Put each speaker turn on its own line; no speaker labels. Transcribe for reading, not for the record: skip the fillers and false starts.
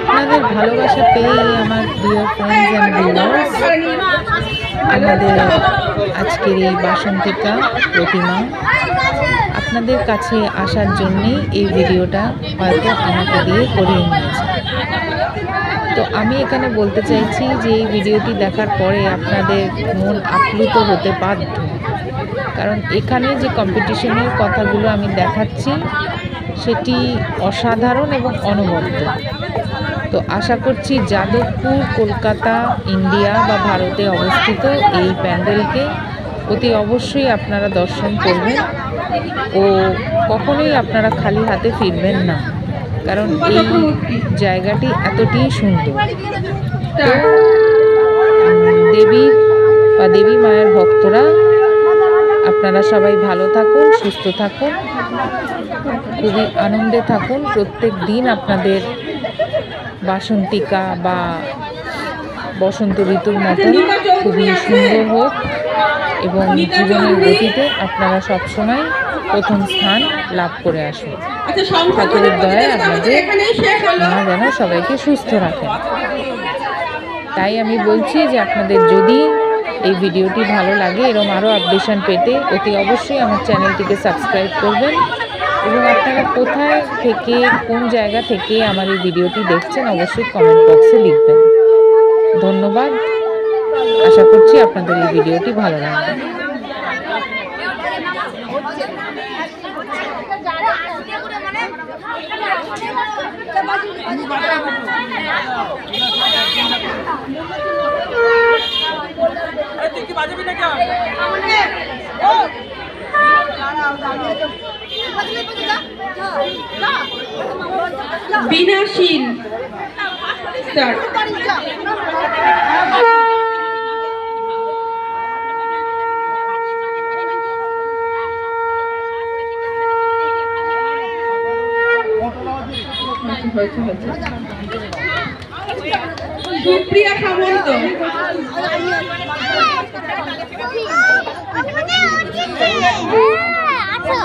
আপনাদের ভালোবাসা পেয়েই আমার প্রিয় ফ্রেন্ডস অ্যান্ড ভিউয়ার্স আমাদের আজকের এই বাসন্তিকা প্রতিমা আপনাদের কাছে আসার জন্যেই এই ভিডিওটা হয়তো আমাকে দিয়ে করিয়ে নিয়েছে। তো আমি এখানে বলতে চাইছি যে এই ভিডিওটি দেখার পরে আপনাদের মন আপ্লুত হতে বাধ্য, কারণ এখানে যে কম্পিটিশনের কথাগুলো আমি দেখাচ্ছি সেটি অসাধারণ এবং অনবদ্য। তো আশা করছি যাদবপুর, কলকাতা, ইন্ডিয়া বা ভারতে অবস্থিত এই প্যান্ডেলকে অতি অবশ্যই আপনারা দর্শন করবেন ও কখনোই আপনারা খালি হাতে ফিরবেন না, কারণ এই জায়গাটি এতটাই সুন্দর। তো দেবী বা দেবী মায়ের ভক্তরা আপনারা সবাই ভালো থাকুন, সুস্থ থাকুন, খুবই আনন্দে থাকুন। প্রত্যেক দিন আপনাদের বাসন্তিকা বা বসন্ত ঋতুর মতন খুবই সুন্দর হোক এবং জীবনের গতিতে আপনারা সবসময় প্রথম স্থান লাভ করে আসুন। ঠাকুরের দয়ায় আপনাদের মা যেন সবাইকে সুস্থ রাখেন। তাই আমি বলছি যে আপনাদের যদি এই ভিডিওটি ভালো লাগে, এরকম আরও আপডেশন পেতে অতি অবশ্যই আমার চ্যানেলটিকে সাবস্ক্রাইব করবেন এবং আপনারা কোথায় থেকে, কোন জায়গা থেকে আমার এই ভিডিওটি দেখছেন অবশ্যই কমেন্ট বক্সে লিখবেন। ধন্যবাদ। আশা করছি আপনাদের এই ভিডিওটি ভালো লাগবে।
বিনাশীল স্টার্ট। সুপ্রিয়া সামন্ত,
আচ্ছা